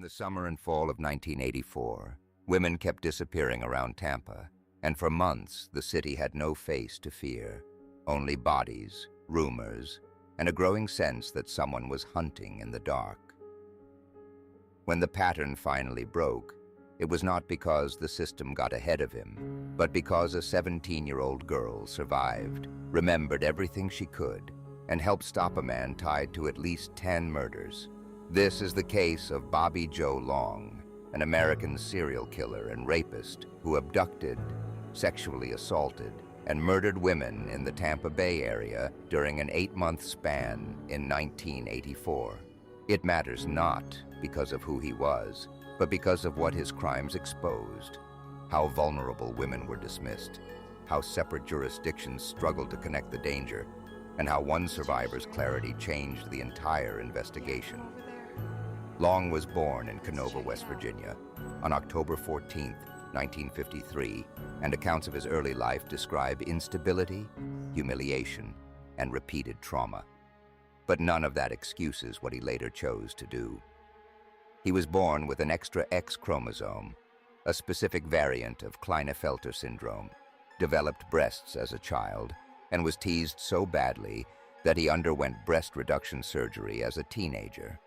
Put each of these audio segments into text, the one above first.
the summer and fall of 1984, women kept disappearing around Tampa, and for months the city had no face to fear, only bodies, rumors, and a growing sense that someone was hunting in the dark. When the pattern finally broke, it was not because the system got ahead of him, but because a 17-year-old girl survived, remembered everything she could, and helped stop a man tied to at least 10 murders. This is the case of Bobby Joe Long, an American serial killer and rapist who abducted, sexually assaulted, and murdered women in the Tampa Bay area during an 8-month span in 1984. It matters not because of who he was, but because of what his crimes exposed, how vulnerable women were dismissed, how separate jurisdictions struggled to connect the danger, and how one survivor's clarity changed the entire investigation. Long was born in Canova, West Virginia, on October 14, 1953, and accounts of his early life describe instability, humiliation, and repeated trauma. But none of that excuses what he later chose to do. He was born with an extra X chromosome, a specific variant of Klinefelter syndrome, developed breasts as a child, and was teased so badly that he underwent breast reduction surgery as a teenager.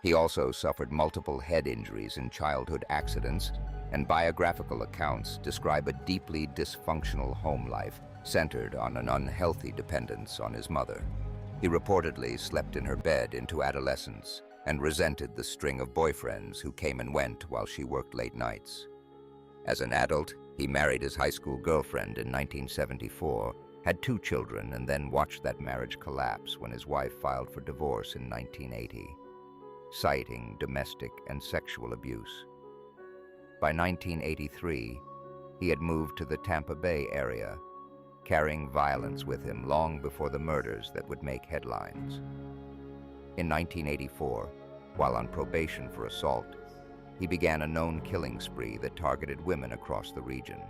He also suffered multiple head injuries in childhood accidents, and biographical accounts describe a deeply dysfunctional home life centered on an unhealthy dependence on his mother. He reportedly slept in her bed into adolescence and resented the string of boyfriends who came and went while she worked late nights. As an adult, he married his high school girlfriend in 1974, had 2 children, and then watched that marriage collapse when his wife filed for divorce in 1980, citing domestic and sexual abuse. By 1983, he had moved to the Tampa Bay area, carrying violence with him long before the murders that would make headlines. In 1984, while on probation for assault, he began a known killing spree that targeted women across the region.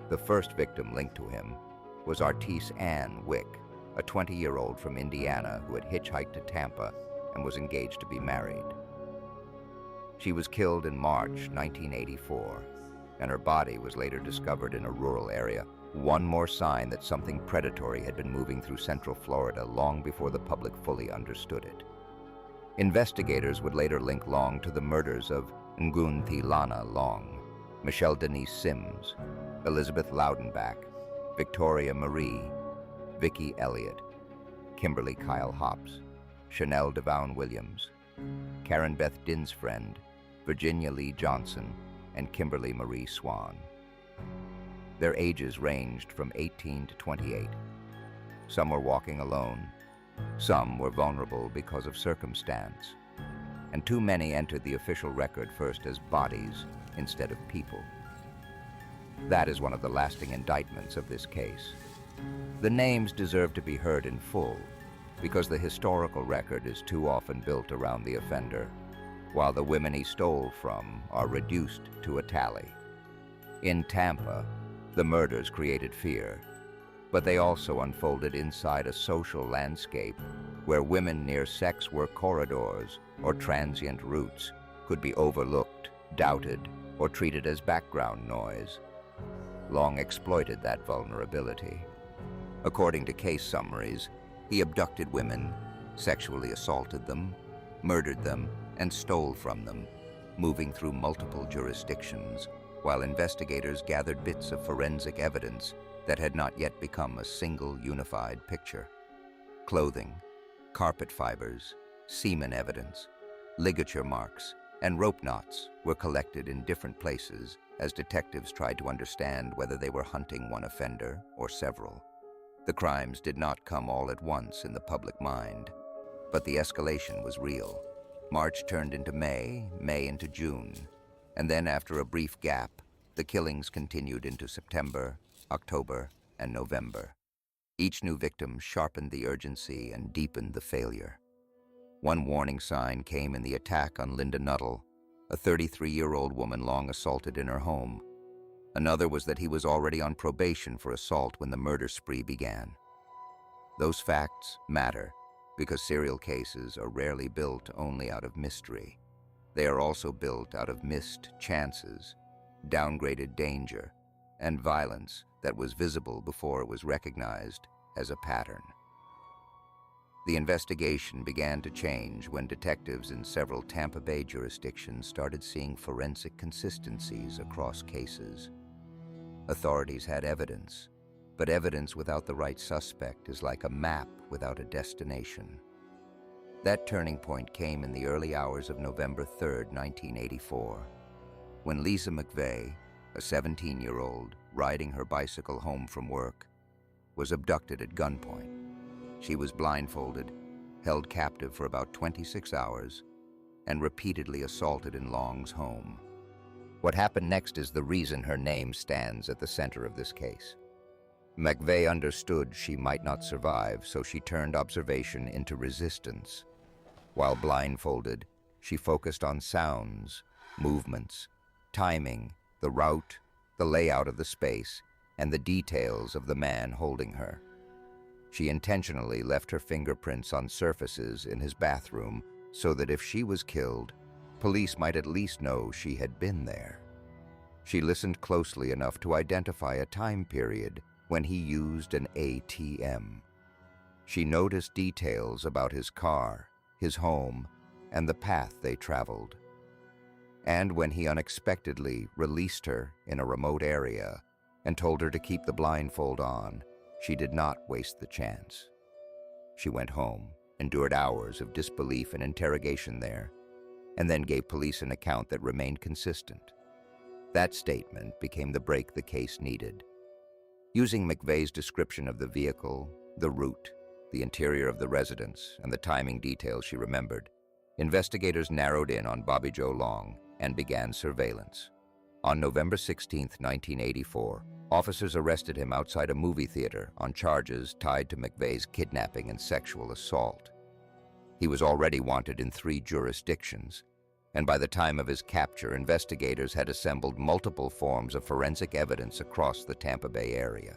The first victim linked to him was Artise Ann Wick, a 20-year-old from Indiana who had hitchhiked to Tampa and was engaged to be married. She was killed in March 1984, and her body was later discovered in a rural area, one more sign that something predatory had been moving through Central Florida long before the public fully understood it. Investigators would later link Long to the murders of Ngunthilana Long, Michelle Denise Sims, Elizabeth Loudenbach, Victoria Marie, Vicki Elliott, Kimberly Kyle Hops, Chanel Devon Williams, Karen Beth Dinsfriend, Virginia Lee Johnson, and Kimberly Marie Swan. Their ages ranged from 18 to 28. Some were walking alone, some were vulnerable because of circumstance, and too many entered the official record first as bodies instead of people. That is one of the lasting indictments of this case. The names deserve to be heard in full, because the historical record is too often built around the offender, while the women he stole from are reduced to a tally. In Tampa, the murders created fear, but they also unfolded inside a social landscape where women near sex work corridors or transient routes could be overlooked, doubted, or treated as background noise. Long exploited that vulnerability. According to case summaries, he abducted women, sexually assaulted them, murdered them, and stole from them, moving through multiple jurisdictions, while investigators gathered bits of forensic evidence that had not yet become a single unified picture. Clothing, carpet fibers, semen evidence, ligature marks, and rope knots were collected in different places as detectives tried to understand whether they were hunting one offender or several. The crimes did not come all at once in the public mind, but the escalation was real. March turned into May, May into June, and then after a brief gap, the killings continued into September, October, and November. Each new victim sharpened the urgency and deepened the failure. One warning sign came in the attack on Linda Nuttall, a 33-year-old woman long assaulted in her home. Another was that he was already on probation for assault when the murder spree began. Those facts matter because serial cases are rarely built only out of mystery. They are also built out of missed chances, downgraded danger, and violence that was visible before it was recognized as a pattern. The investigation began to change when detectives in several Tampa Bay jurisdictions started seeing forensic consistencies across cases. Authorities had evidence, but evidence without the right suspect is like a map without a destination. That turning point came in the early hours of November 3, 1984, when Lisa McVeigh, a 17-year-old riding her bicycle home from work, was abducted at gunpoint. She was blindfolded, held captive for about 26 hours, and repeatedly assaulted in Long's home. What happened next is the reason her name stands at the center of this case. McVeigh understood she might not survive, so she turned observation into resistance. While blindfolded, she focused on sounds, movements, timing, the route, the layout of the space, and the details of the man holding her. She intentionally left her fingerprints on surfaces in his bathroom so that if she was killed, police might at least know she had been there. She listened closely enough to identify a time period when he used an ATM. She noticed details about his car, his home, and the path they traveled. And when he unexpectedly released her in a remote area and told her to keep the blindfold on, she did not waste the chance. She went home, endured hours of disbelief and interrogation there, and then gave police an account that remained consistent. That statement became the break the case needed. Using McVeigh's description of the vehicle, the route, the interior of the residence, and the timing details she remembered, investigators narrowed in on Bobby Joe Long and began surveillance. On November 16, 1984, officers arrested him outside a movie theater on charges tied to McVeigh's kidnapping and sexual assault. He was already wanted in 3 jurisdictions, and by the time of his capture, investigators had assembled multiple forms of forensic evidence across the Tampa Bay area.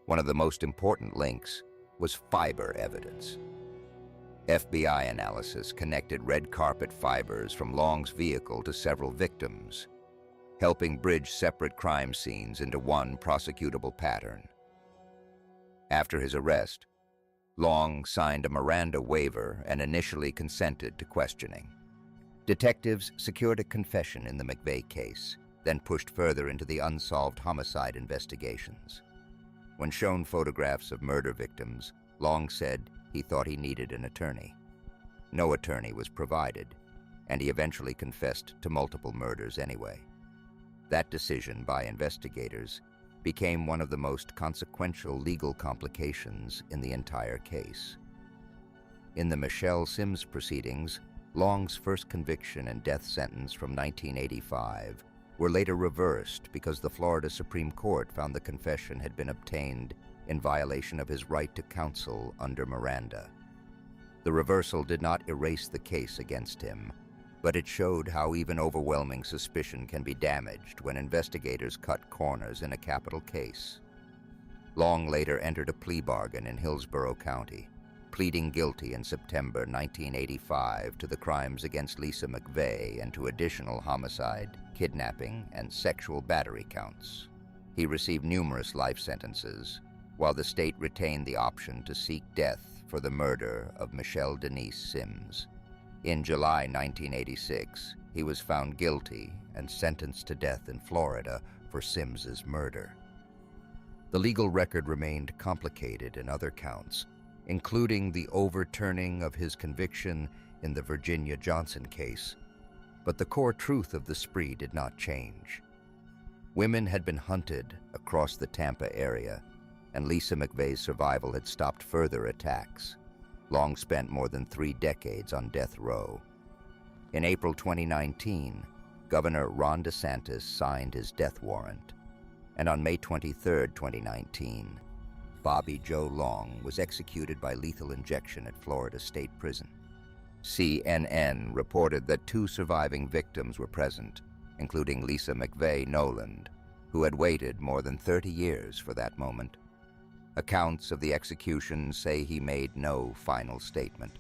One of the most important links was fiber evidence. FBI analysis connected red carpet fibers from Long's vehicle to several victims, helping bridge separate crime scenes into one prosecutable pattern. After his arrest, Long signed a Miranda waiver and initially consented to questioning. Detectives secured a confession in the McVeigh case, then pushed further into the unsolved homicide investigations. When shown photographs of murder victims, Long said he thought he needed an attorney. No attorney was provided, and he eventually confessed to multiple murders anyway. That decision by investigators became one of the most consequential legal complications in the entire case. In the Michelle Sims proceedings, Long's first conviction and death sentence from 1985 were later reversed because the Florida Supreme Court found the confession had been obtained in violation of his right to counsel under Miranda. The reversal did not erase the case against him, but it showed how even overwhelming suspicion can be damaged when investigators cut corners in a capital case. Long later entered a plea bargain in Hillsborough County, pleading guilty in September 1985 to the crimes against Lisa McVeigh and to additional homicide, kidnapping, and sexual battery counts. He received numerous life sentences, while the state retained the option to seek death for the murder of Michelle Denise Sims. In July 1986, he was found guilty and sentenced to death in Florida for Sims's murder. The legal record remained complicated in other counts, including the overturning of his conviction in the Virginia Johnson case, but the core truth of the spree did not change. Women had been hunted across the Tampa area, and Lisa McVeigh's survival had stopped further attacks. Long spent more than 3 decades on death row. In April 2019, Governor Ron DeSantis signed his death warrant, and on May 23, 2019, Bobby Joe Long was executed by lethal injection at Florida State Prison. CNN reported that 2 surviving victims were present, including Lisa McVeigh Noland, who had waited more than 30 years for that moment. Accounts of the execution say he made no final statement.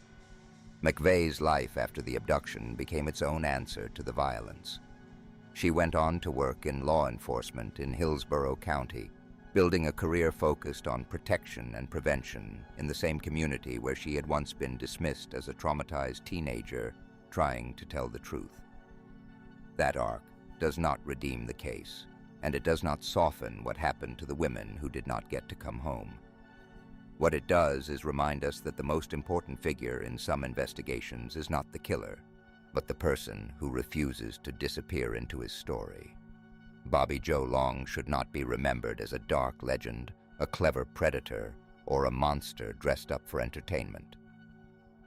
McVeigh's life after the abduction became its own answer to the violence. She went on to work in law enforcement in Hillsborough County, building a career focused on protection and prevention in the same community where she had once been dismissed as a traumatized teenager trying to tell the truth. That arc does not redeem the case, and it does not soften what happened to the women who did not get to come home. What it does is remind us that the most important figure in some investigations is not the killer, but the person who refuses to disappear into his story. Bobby Joe Long should not be remembered as a dark legend, a clever predator, or a monster dressed up for entertainment.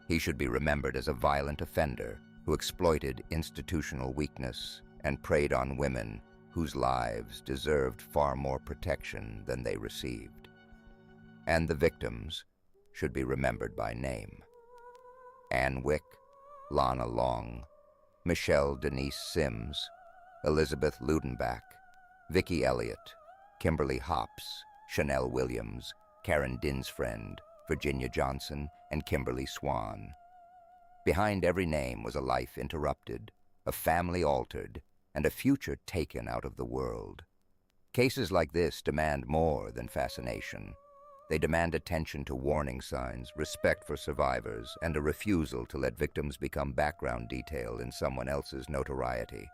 He should be remembered as a violent offender who exploited institutional weakness and preyed on women whose lives deserved far more protection than they received. And the victims should be remembered by name. Ann Wick, Lana Long, Michelle Denise Sims, Elizabeth Ludenbach, Vicki Elliott, Kimberly Hops, Chanel Williams, Karen Dinsfriend, Virginia Johnson, and Kimberly Swan. Behind every name was a life interrupted, a family altered, and a future taken out of the world. Cases like this demand more than fascination. They demand attention to warning signs, respect for survivors, and a refusal to let victims become background detail in someone else's notoriety.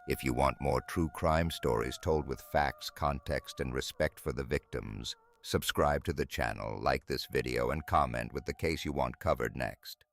If you want more true crime stories told with facts, context, and respect for the victims, subscribe to the channel, like this video, and comment with the case you want covered next.